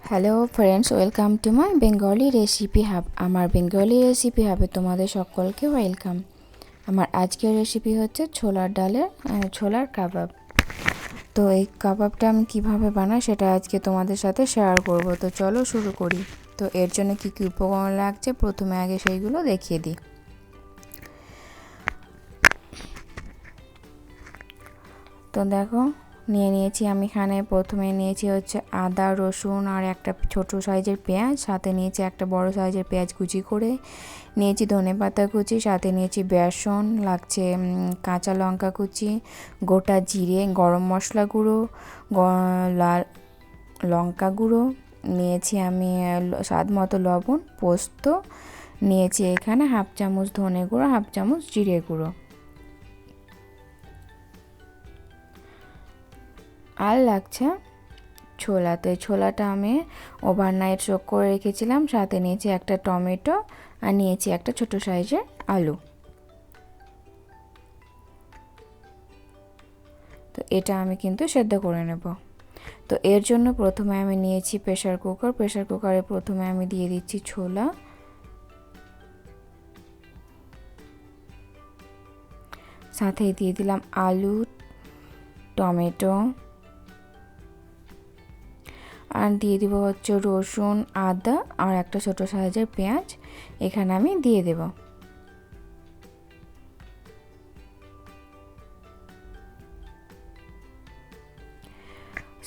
Hello friends, welcome to my Bengali recipe hub. আমার Bengali recipe হাবে তোমাদের সকলকে ওয়েলকাম। আমার আজকের রেসিপি হচ্ছে ছোলার কাবাব। তো এই কাবাবটা আমি কিভাবে বানাই সেটা আজকে তোমাদের সাথে শেয়ার করব। তো চলো শুরু করি। তো এর জন্য কী কী উপকরণ লাগছে প্রথমে আগে সেইগুলো দেখিয়ে দিই। তো দেখো, নিয়েছি আমি এখানে প্রথমে নিয়েছি হচ্ছে আদা, রসুন আর একটা ছোট সাইজের পেঁয়াজ, সাথে নিয়েছি একটা বড় সাইজের পেঁয়াজ কুচি করে নিয়েছি, ধনেপাতা কুচি, সাথে নিয়েছি বেসন, লাগছে কাঁচা লঙ্কা কুচি, গোটা জিরে, গরম মশলা গুঁড়ো, লাল লঙ্কা গুঁড়ো নিয়েছি আমি, স্বাদ মতো লবণ, পোস্ত নিয়েছি এখানে হাফ চামচ ধনে গুঁড়ো, হাফ চামচ জিরে গুঁড়ো, আর লাগছে ছোলা। তো এই ছোলাটা আমি ওভারনাইট সোক করে রেখেছিলাম। সাথে নিয়েছি একটা টমেটো আর নিয়েছি একটা ছোট সাইজের আলু। তো এটা আমি কিন্তু সেদ্ধ করে নেব। তো এর জন্য প্রথমে আমি নিয়েছি প্রেসার কুকারে প্রথমে আমি দিয়ে দিচ্ছি ছোলা, সাথে দিয়ে দিলাম আলু, টমেটো, আর দিয়ে দিব হচ্ছে রসুন, আদা আর একটা ছোট সাইজের পেঁয়াজ এখানে আমি দিয়ে দেব।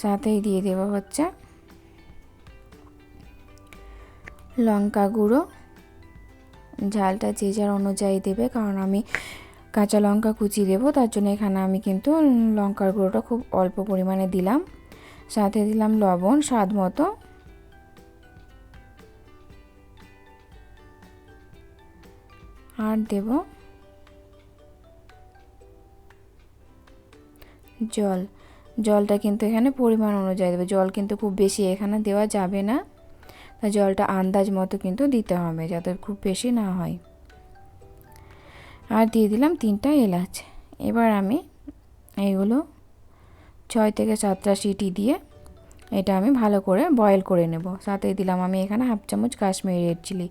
সাথেই দিয়ে দেব হচ্ছে লঙ্কা গুঁড়ো, ঝালটা যে যার অনুযায়ী দেবে, কারণ আমি কাঁচা লঙ্কা কুচি দেবো, তার জন্য এখানে আমি কিন্তু লঙ্কার গুঁড়োটা খুব অল্প পরিমাণে দিলাম। সাথে দিলাম লবণ স্বাদ মতো, আর দেব জলটা কিন্তু এখানে পরিমাণ অনুযায়ী দেবে। জল কিন্তু খুব বেশি এখানে দেওয়া যাবে না, তাই জলটা আন্দাজ মতো কিন্তু দিতে হবে, যাতে খুব বেশি না হয়। আর দিয়ে দিলাম 3টা এলাচ। এবার আমি এইগুলো 6 থেকে 7টা সিটি দিয়ে এটা আমি ভালো করে বয়েল করে নেব। সাথে দিলাম আমি এখানে হাফ চামচ কাশ্মীরি রেড চিলি।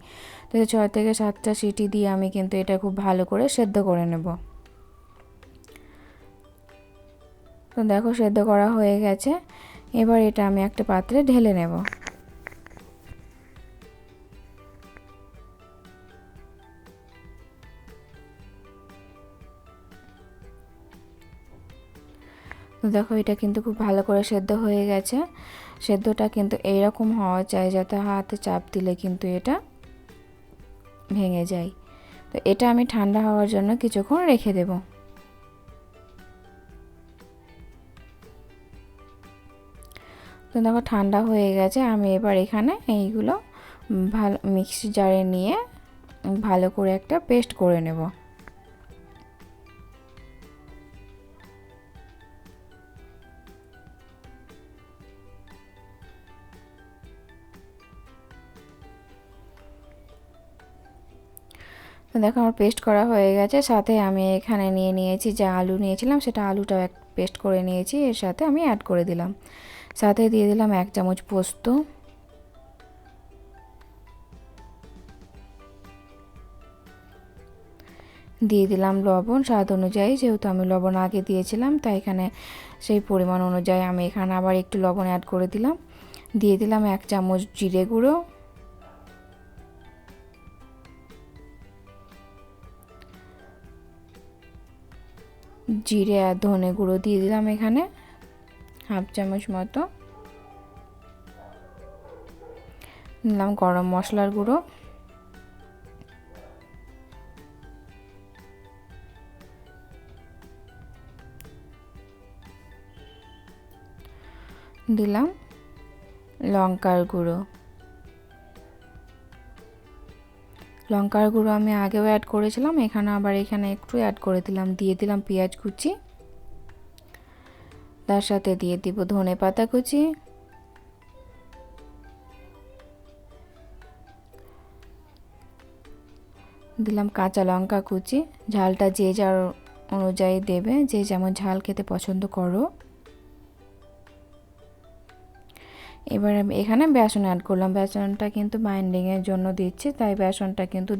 তো 6 থেকে 7টা সিটি দিয়ে আমি কিন্তু এটা খুব ভালো করে সেদ্ধ করে নেব। তো দেখো, সেদ্ধ করা হয়ে গেছে। এবার এটা আমি একটা পাত্রে ঢেলে নেব। তো দেখো, এটা কিন্তু খুব ভালো করে সেদ্ধ হয়ে গেছে। সেদ্ধটা কিন্তু এইরকম হওয়া চাই যাতে হাতে চাপ দিলে কিন্তু এটা ভেঙে যায়। তো এটা আমি ঠান্ডা হওয়ার জন্য কিছুক্ষণ রেখে দেব। তো দেখো, ঠান্ডা হয়ে গেছে। আমি এবার এখানে এইগুলো ভালো মিক্সি জারে নিয়ে ভালো করে একটা পেস্ট করে নেব। তো দেখো, আমার পেস্ট করা হয়ে গেছে। সাথে আমি এখানে নিয়েছি যে আলু নিয়েছিলাম, সেটা আলুটাও পেস্ট করে নিয়েছি, এর সাথে আমি অ্যাড করে দিলাম। সাথে দিয়ে দিলাম 1 চামচ পোস্ত, দিয়ে দিলাম লবণ স্বাদ অনুযায়ী, যেহেতু আমি লবণ আগে দিয়েছিলাম তাই এখানে সেই পরিমাণ অনুযায়ী আমি এখানে আবার একটু লবণ অ্যাড করে দিলাম। দিয়ে দিলাম 1 চামচ জিরে গুঁড়ো, জিরে আর ধনে গুঁড়ো দিয়ে দিলাম এখানে হাফ চামচ মতো, দিলাম গরম মশলার গুঁড়ো, দিলাম লঙ্কার গুঁড়ো। আমি আগেও অ্যাড করেছিলাম, এখানে একটু অ্যাড করে দিলাম। দিয়ে দিলাম পেঁয়াজ কুচি, তার সাথে দিয়ে দিব ধনেপাতা কুচি, দিলাম কাঁচা লঙ্কা কুচি। ঝালটা যে যার অনুযায়ী দেবে, যে যেমন ঝাল খেতে পছন্দ করো। এবার আমি এখানে বেসন অ্যাড করলাম। বেসনটা কিন্তু বাইন্ডিংয়ের জন্য দিচ্ছি, তাই বেসনটা কিন্তু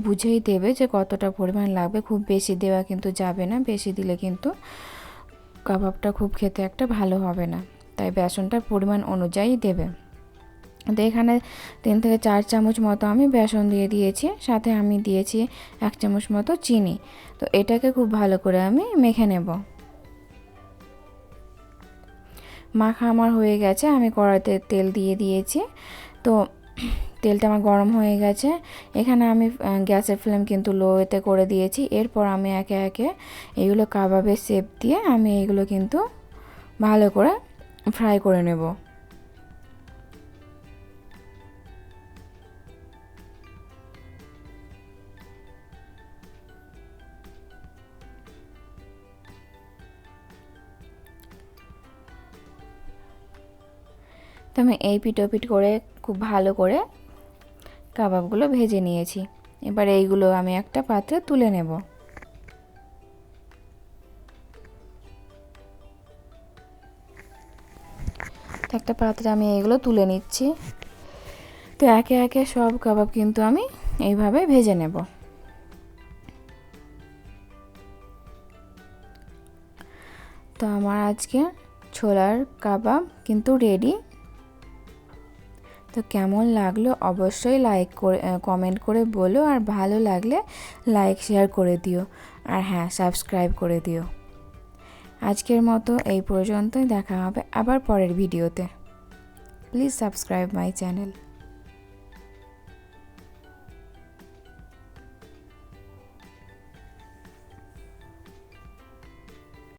বুঝেই দেবে যে কতটা পরিমাণ লাগবে। খুব বেশি দেওয়া কিন্তু যাবে না, বেশি দিলে কিন্তু কাবাবটা খুব খেতে একটা ভালো হবে না, তাই বেসনটার পরিমাণ অনুযায়ী দেবে। তো এখানে 3 থেকে 4 চামচ মতো আমি বেসন দিয়ে দিয়েছি, সাথে আমি দিয়েছি 1 চামচ মতো চিনি। তো এটাকে খুব ভালো করে আমি মেখে নেব। মাখা আমার হয়ে গেছে, আমি কড়াইতে তেল দিয়ে দিয়েছি। তো তেলটা আমার গরম হয়ে গেছে। এখানে আমি গ্যাসের ফ্লেম কিন্তু লোতে করে দিয়েছি। এরপর আমি একে একে এগুলো কাবাবের শেপ দিয়ে আমি এগুলো কিন্তু ভালো করে ফ্রাই করে নেব। তো আমি এই পিঠ ওপিঠ করে খুব ভালো করে কাবাবগুলো ভেজে নিয়েছি। এবার এইগুলো আমি একটা পাত্রে তুলে নেব। একটা পাত্রে আমি এগুলো তুলে নিচ্ছি। তো একে একে সব কাবাব কিন্তু আমি এইভাবে ভেজে নেব। তো আমার আজকে ছোলার কাবাব কিন্তু রেডি। তো কেমন লাগলো অবশ্যই লাইক করে কমেন্ট করে বলো, আর ভালো লাগলে লাইক শেয়ার করে দিও, আর হ্যাঁ সাবস্ক্রাইব করে দিও। আজকের মতো এই পর্যন্তই, দেখা হবে আবার পরের ভিডিওতে। Please subscribe my channel.